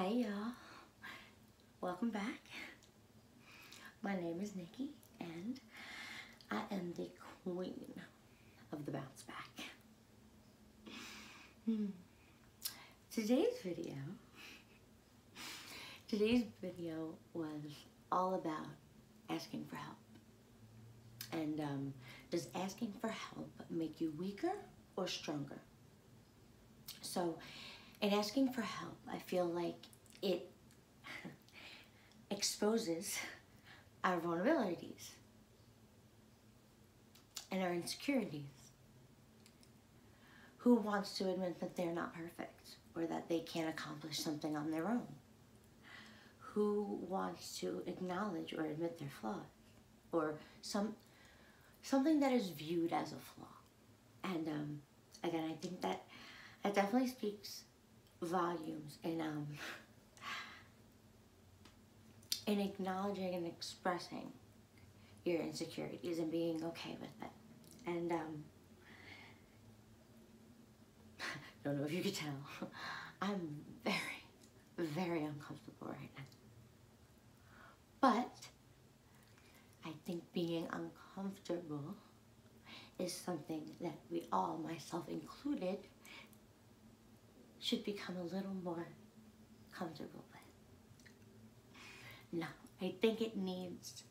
Hi y'all, welcome back. My name is Nikki and I am the queen of the bounce back. Today's video was all about asking for help. And does asking for help make you weaker or stronger? So in asking for help, I feel like it exposes our vulnerabilities and our insecurities. Who wants to admit that they're not perfect or that they can't accomplish something on their own? Who wants to acknowledge or admit their flaws or something that is viewed as a flaw? And again, I think that definitely speaks volumes in acknowledging and expressing your insecurities and being okay with it. And don't know if you could tell, I'm very, very uncomfortable right now. But I think being uncomfortable is something that we all, myself included, should become a little more comfortable with. Now, I think there needs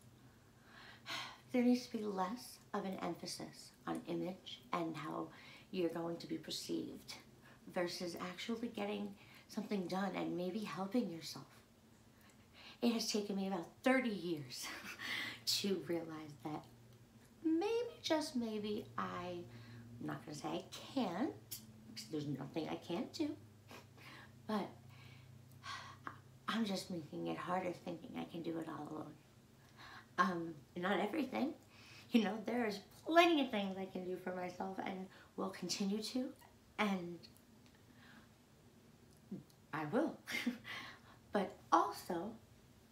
to be less of an emphasis on image and how you're going to be perceived versus actually getting something done and maybe helping yourself. It has taken me about 30 years to realize that maybe, just maybe, I'm not going to say I can't, because there's nothing I can't do, but I'm just making it harder thinking I can do it all alone. Not everything. You know, there's plenty of things I can do for myself and will continue to, and I will. But also,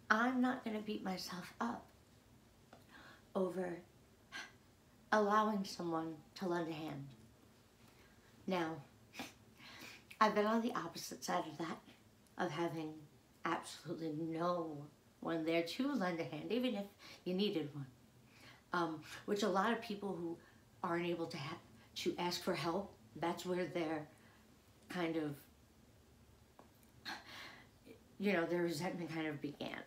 I'm not going to beat myself up over allowing someone to lend a hand. Now, I've been on the opposite side of that, of having absolutely no one there to lend a hand, even if you needed one. Which a lot of people who aren't able to ask for help, that's where their kind of, you know, their resentment kind of began,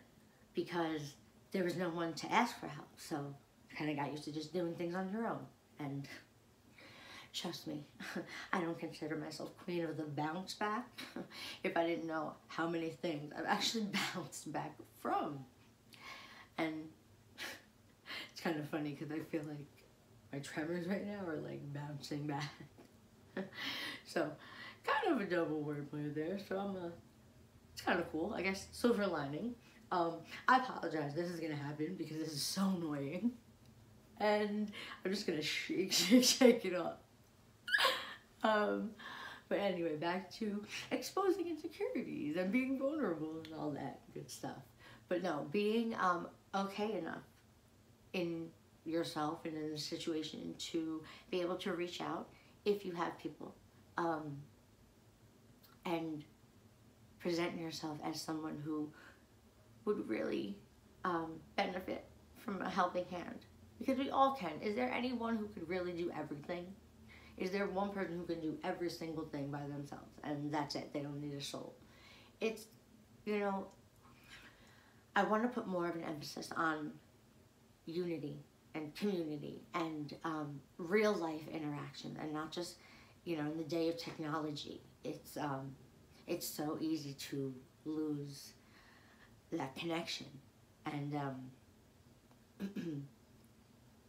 because there was no one to ask for help. So I kind of got used to just doing things on your own. And trust me, I don't consider myself queen of the bounce back if I didn't know how many things I've actually bounced back from. And it's kind of funny because I feel like my tremors right now are like bouncing back. So kind of a double wordplay there. So it's kind of cool, I guess. Silver lining. I apologize, this is gonna happen because this is so annoying. And I'm just gonna shake it off. But anyway, back to exposing insecurities and being vulnerable and all that good stuff. But no, being okay enough in yourself and in the situation to be able to reach out if you have people, and present yourself as someone who would really benefit from a helping hand. Because we all can. Is there anyone who could really do everything? Is there one person who can do every single thing by themselves and that's it? They don't need a soul. It's, you know, I want to put more of an emphasis on unity and community and real life interaction, and not just, you know, in the day of technology. It's so easy to lose that connection. And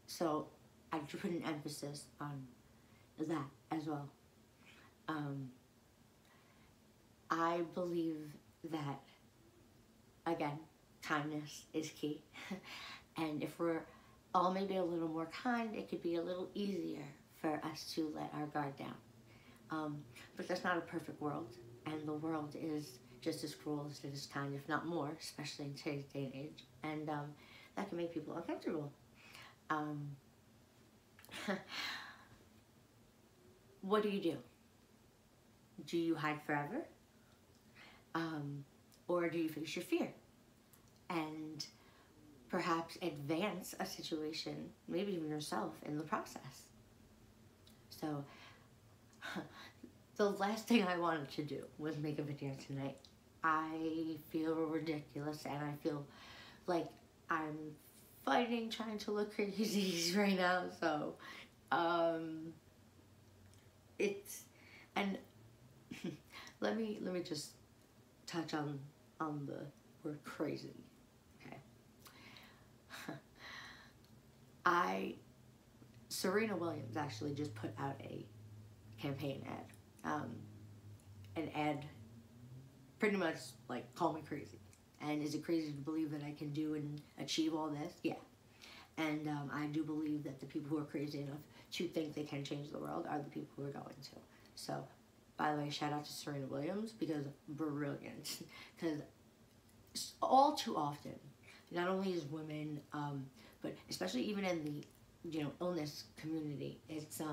so I put an emphasis on that as well. I believe that, again, kindness is key. And if we're all maybe a little more kind, it could be a little easier for us to let our guard down. But that's not a perfect world, and the world is just as cruel as it is kind, if not more, especially in today's day and age. And that can make people uncomfortable. What do? Do you hide forever? Or do you face your fear and perhaps advance a situation, maybe even yourself, in the process? So the last thing I wanted to do was make a video tonight. I feel ridiculous and I feel like I'm fighting trying to look crazy right now. So it's, and let me just touch on the word crazy. Okay. Serena Williams actually just put out a campaign ad. An ad pretty much like, call me crazy. And is it crazy to believe that I can do and achieve all this? Yeah. And I do believe that the people who are crazy enough to think they can change the world are the people who are going to. So, by the way, shout out to Serena Williams, because brilliant. Because all too often, not only as women, but especially even in the, illness community, it's so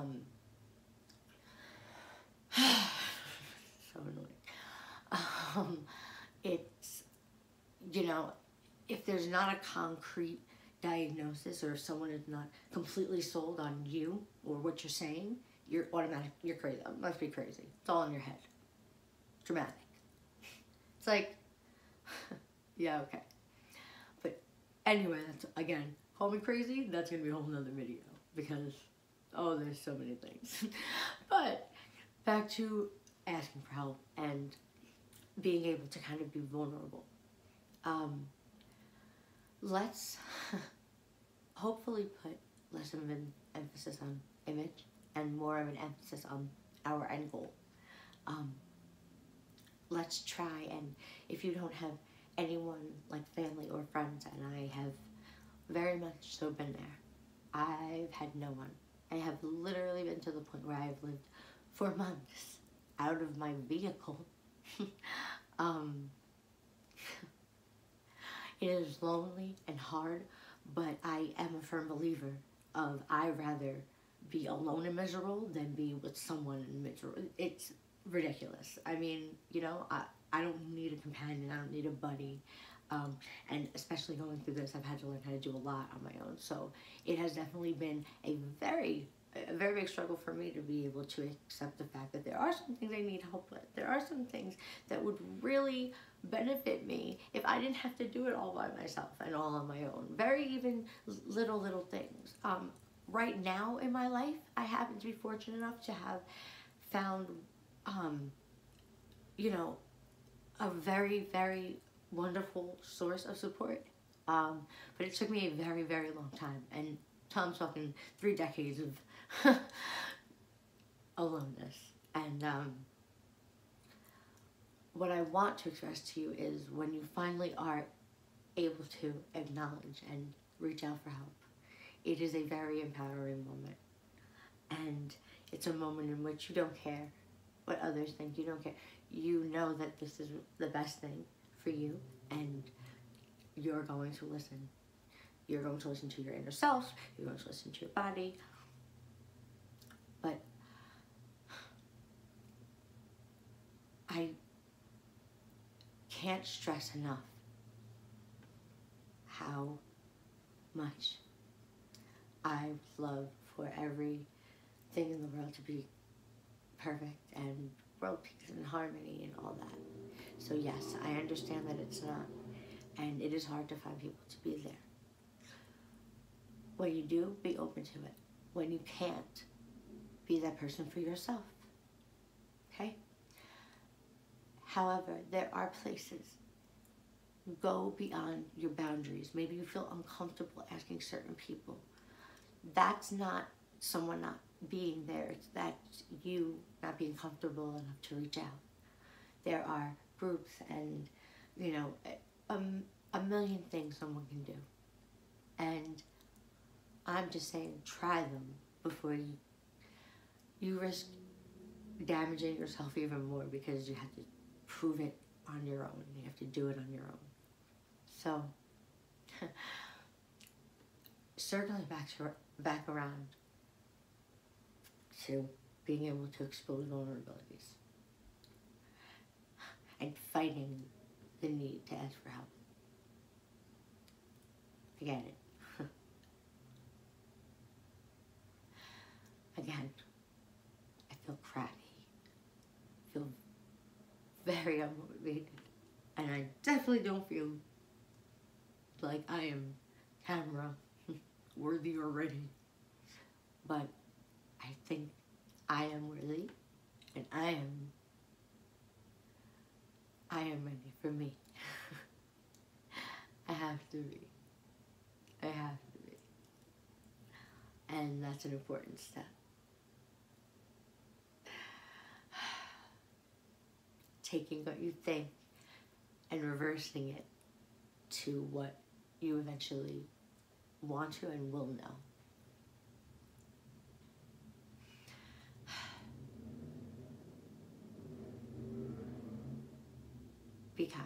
annoying. It's, if there's not a concrete diagnosis, or if someone is not completely sold on you or what you're saying, you're crazy. That must be crazy. It's all in your head. Dramatic. It's like, yeah, okay. But anyway, that's, again, call me crazy. That's going to be a whole nother video, because, there's so many things. But back to asking for help and being able to kind of be vulnerable. Let's hopefully put less of an emphasis on image and more of an emphasis on our end goal. Let's try, and if you don't have anyone like family or friends, and I have very much so been there, I've had no one. I have literally been to the point where I've lived for months out of my vehicle. It is lonely and hard, but I am a firm believer of I'd rather be alone and miserable than be with someone miserable. It's ridiculous. I mean, I don't need a companion. I don't need a buddy. And especially going through this, I've had to learn how to do a lot on my own. So it has definitely been a very big struggle for me to be able to accept the fact that there are some things I need help with. There are some things that would really benefit me if I didn't have to do it all by myself and all on my own. Very even little things. Right now in my life, I happen to be fortunate enough to have found, a very wonderful source of support. But it took me a very long time. And Tom's talking 3 decades of aloneness. And what I want to express to you is, when you finally are able to acknowledge and reach out for help, it is a very empowering moment. And it's a moment in which you don't care what others think. You don't care. You know that this is the best thing for you, and you're going to listen. You're going to listen to your inner self. You're going to listen to your body. But I can't stress enough how much I love for everything in the world to be perfect and world peace and harmony and all that. So yes, I understand that it's not, and it is hard to find people to be there. When you do, be open to it. When you can't, be that person for yourself. Okay? However, there are places. Go beyond your boundaries. Maybe you feel uncomfortable asking certain people. That's not someone not being there. That's you not being comfortable enough to reach out. There are groups and, a million things someone can do. And I'm just saying, try them before you risk damaging yourself even more, because you have to prove it on your own. You have to do it on your own. So, circling back around to being able to expose vulnerabilities and fighting the need to ask for help. I get it. Again, I feel crappy. I feel very unmotivated. And I definitely don't feel like I am camera worthy already. But I think I am worthy, and I am ready for me. I have to be. I have to be. And that's an important step. Taking what you think and reversing it to what you eventually want to and will know. Be kind.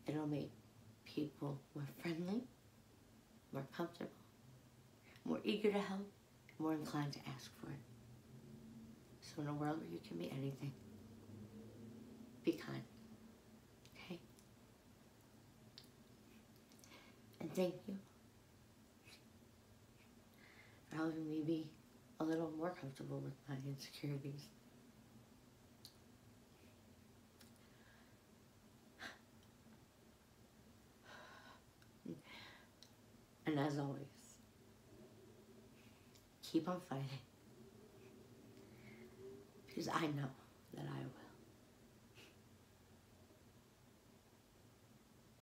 It'll make people more friendly, more comfortable, more eager to help, more inclined to ask for it. So in a world where you can be anything, be kind. Okay? And thank you for helping me be a little more comfortable with my insecurities. And as always, keep on fighting, because I know that I will.